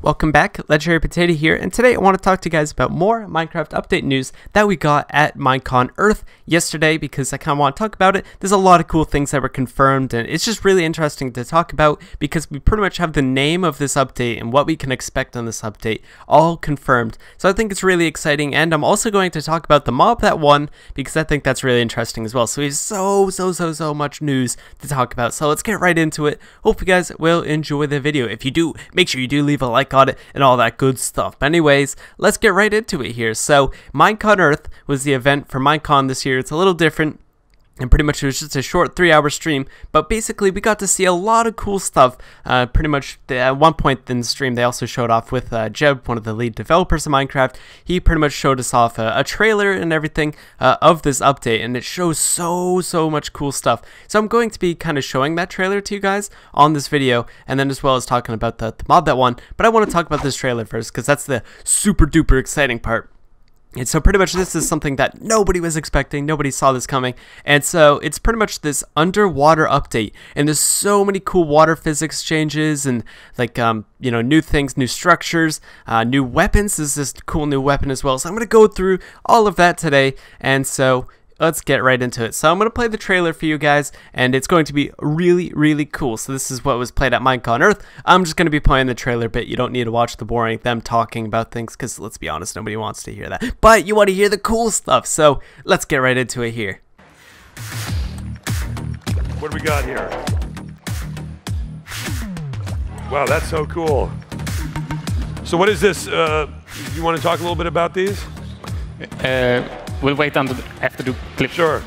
Welcome back, Legendary Potato here, and today I want to talk to you guys about more Minecraft update news that we got at MINECON Earth yesterday, because I kind of want to talk about it. There's a lot of cool things that were confirmed, and it's just really interesting to talk about because we pretty much have the name of this update and what we can expect on this update all confirmed. So I think it's really exciting, and I'm also going to talk about the mob that won because I think that's really interesting as well. So we have so much news to talk about, so let's get right into it. Hope you guys will enjoy the video. If you do, make sure you do leave a like on it and all that good stuff. But anyways, let's get right into it here. So MINECON Earth was the event for MINECON this year. It's a little different, and pretty much it was just a short 3-hour stream, but basically we got to see a lot of cool stuff. Pretty much at one point in the stream they also showed off with Jeb, one of the lead developers of Minecraft. He pretty much showed us off a trailer and everything of this update, and it shows so much cool stuff. So I'm going to be kind of showing that trailer to you guys on this video, and then as well as talking about the mod that won. But I want to talk about this trailer first because that's the super duper exciting part. And so pretty much this is something that nobody was expecting, nobody saw this coming, and so it's pretty much this underwater update, and there's so many cool water physics changes, and like you know, new things, new structures, new weapons. This is this cool new weapon as well, so I'm gonna go through all of that today, and so let's get right into it. So I'm going to play the trailer for you guys, and it's going to be really cool. So this is what was played at MINECON Earth. I'm just going to be playing the trailer bit. You don't need to watch the boring, them talking about things, because let's be honest, nobody wants to hear that. But you want to hear the cool stuff, so let's get right into it here. What do we got here? Wow, that's so cool. So what is this? You want to talk a little bit about these? We'll wait until after the clip. Sure.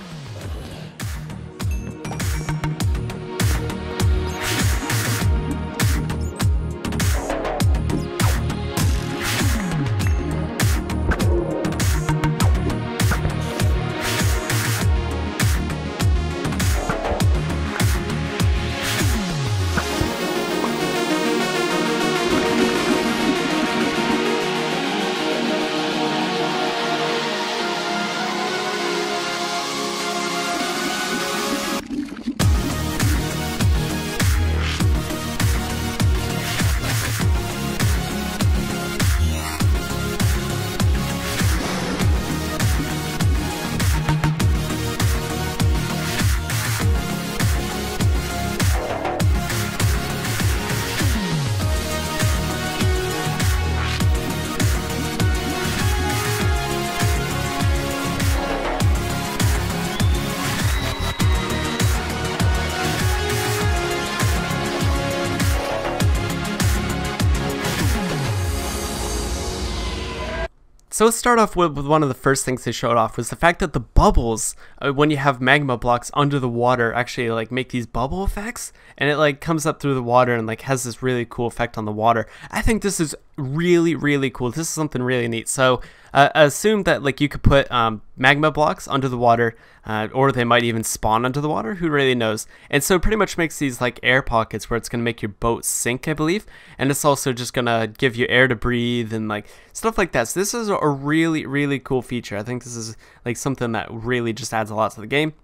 So let's start off with one of the first things they showed off was the fact that the bubbles, when you have magma blocks under the water, actually like make these bubble effects, and it like comes up through the water and like has this really cool effect on the water. I think this is really cool. This is something really neat. So assume that like you could put magma blocks under the water, or they might even spawn under the water, who really knows. And so it pretty much makes these like air pockets where it's going to make your boat sink, I believe, and it's also just going to give you air to breathe and like stuff like that. So this is a really cool feature. I think this is like something that really just adds a lot to the game.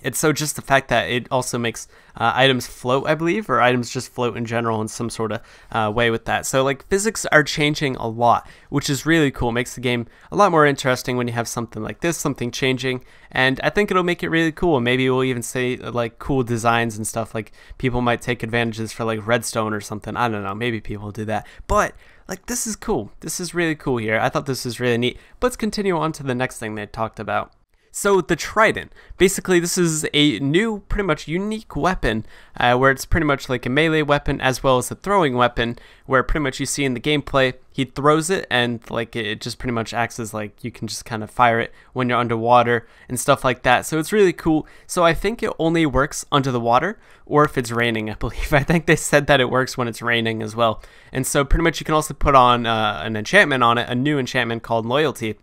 It's so just the fact that it also makes items float, I believe, or items just float in general in some sort of way with that. So like physics are changing a lot, which is really cool. It makes the game a lot more interesting when you have something like this, something changing, and I think it'll make it really cool. Maybe we'll even say like cool designs and stuff, like people might take advantages for like redstone or something. I don't know, maybe people do that, but like this is cool. This is really cool here. I thought this was really neat. But let's continue on to the next thing they talked about. So the Trident, basically this is a new, pretty much unique weapon, where it's pretty much like a melee weapon as well as a throwing weapon, where pretty much you see in the gameplay, he throws it and like it just pretty much acts as like you can just kind of fire it when you're underwater and stuff like that. So it's really cool. So I think it only works under the water or if it's raining, I believe. I think they said that it works when it's raining as well. And so pretty much you can also put on an enchantment on it, a new enchantment called Loyalty.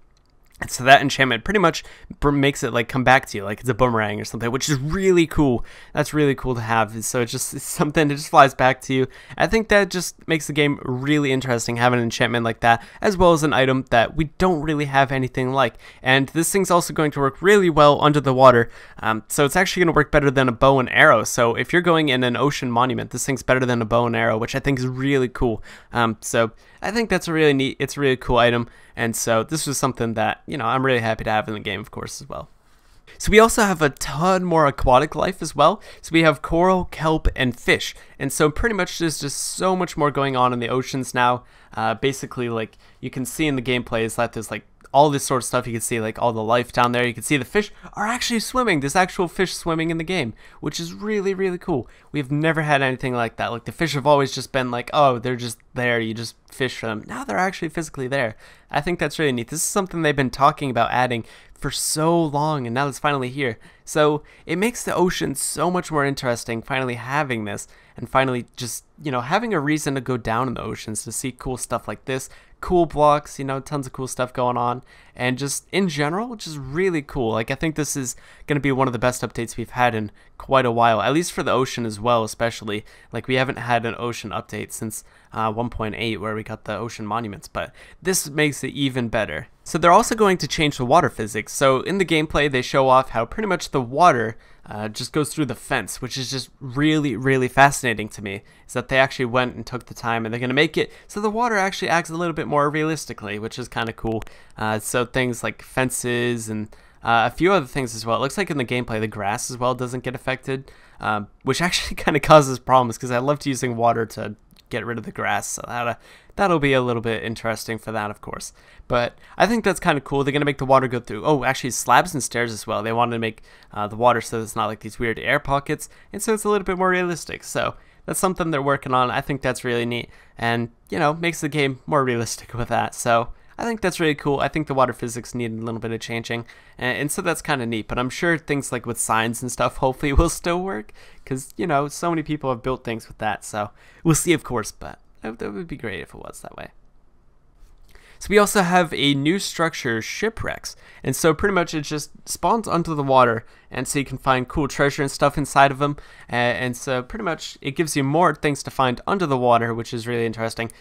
And so that enchantment pretty much makes it like come back to you like it's a boomerang or something, which is really cool. That's really cool to have. So it's something that just flies back to you. I think that just makes the game really interesting, having an enchantment like that, as well as an item that we don't really have anything like. And this thing's also going to work really well under the water. So it's actually going to work better than a bow and arrow. So if you're going in an ocean monument, this thing's better than a bow and arrow, which I think is really cool. So I think that's a really neat, it's a really cool item. And so this was something that, you know, I'm really happy to have in the game, of course, as well. So we also have a ton more aquatic life as well. So we have coral, kelp, and fish. And so pretty much there's just so much more going on in the oceans now. Basically, like, you can see in the gameplay is that there's like all this sort of stuff. You can see like all the life down there. You can see the fish are actually swimming. There's actual fish swimming in the game, which is really, really cool. We've never had anything like that. Like, the fish have always just been like, oh, they're just there. You just fish for them. Now they're actually physically there. I think that's really neat. This is something they've been talking about adding for so long, and now it's finally here. So it makes the ocean so much more interesting, finally having this, and finally just, you know, having a reason to go down in the oceans to see cool stuff like this, cool blocks, you know, tons of cool stuff going on, and just in general, just really cool. Like, I think this is going to be one of the best updates we've had in quite a while, at least for the ocean as well, especially. Like, we haven't had an ocean update since 1.8 where we got the ocean monuments, but this makes it even better. So they're also going to change the water physics. So in the gameplay, they show off how pretty much the water just goes through the fence, which is just really, really fascinating to me, is that they actually went and took the time, and they're going to make it so the water actually acts a little bit more realistically, which is kind of cool. So things like fences and a few other things as well. It looks like in the gameplay the grass as well doesn't get affected, which actually kind of causes problems because I loved using water to get rid of the grass, so that'll be a little bit interesting for that, of course. But I think that's kind of cool. They're going to make the water go through, oh, actually slabs and stairs as well. They wanted to make the water so it's not like these weird air pockets, and so it's a little bit more realistic. So that's something they're working on. I think that's really neat, and, you know, makes the game more realistic with that. So I think that's really cool. I think the water physics need a little bit of changing, and so that's kind of neat. But I'm sure things like with signs and stuff hopefully will still work, because, you know, so many people have built things with that. So we'll see, of course, but that would be great if it was that way. So we also have a new structure, Shipwrecks, and so pretty much it just spawns under the water, and so you can find cool treasure and stuff inside of them, and so pretty much it gives you more things to find under the water, which is really interesting.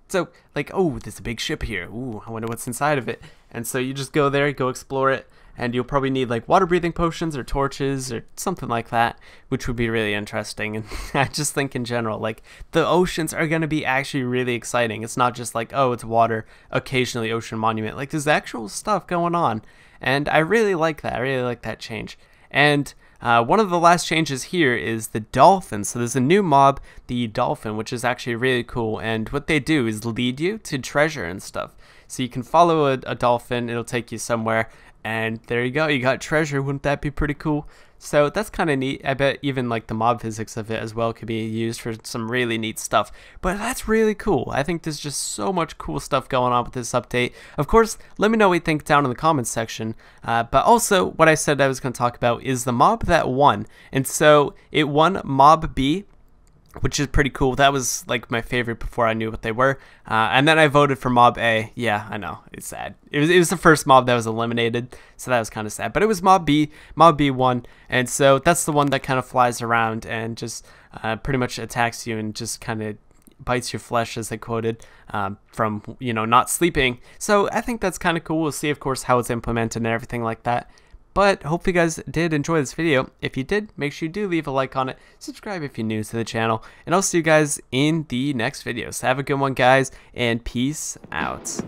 So, like, oh, there's a big ship here. Ooh, I wonder what's inside of it. And so you just go there, go explore it, and you'll probably need, like, water-breathing potions or torches or something like that, which would be really interesting. And I just think in general, like, the oceans are going to be actually really exciting. It's not just like, oh, it's water, occasionally ocean monument. Like, there's actual stuff going on, and I really like that. I really like that change. And one of the last changes here is the Dolphin. So there's a new mob, the Dolphin, which is actually really cool. And what they do is lead you to treasure and stuff. So you can follow a dolphin, it'll take you somewhere, and there you go, you got treasure. Wouldn't that be pretty cool? So that's kind of neat. I bet even like the mob physics of it as well could be used for some really neat stuff. But that's really cool. I think there's just so much cool stuff going on with this update. Of course, let me know what you think down in the comments section. But also, what I said I was going to talk about is the mob that won. And so it won Mob B, which is pretty cool. That was like my favorite before I knew what they were. And then I voted for Mob A. Yeah, I know, it's sad. It was the first mob that was eliminated, so that was kind of sad. But it was Mob B. Mob B won, and so that's the one that kind of flies around and just pretty much attacks you and just kind of bites your flesh, as they quoted, from, you know, not sleeping. So I think that's kind of cool. We'll see, of course, how it's implemented and everything like that. But hope you guys did enjoy this video. If you did, make sure you do leave a like on it. Subscribe if you're new to the channel. And I'll see you guys in the next video. So have a good one, guys, and peace out.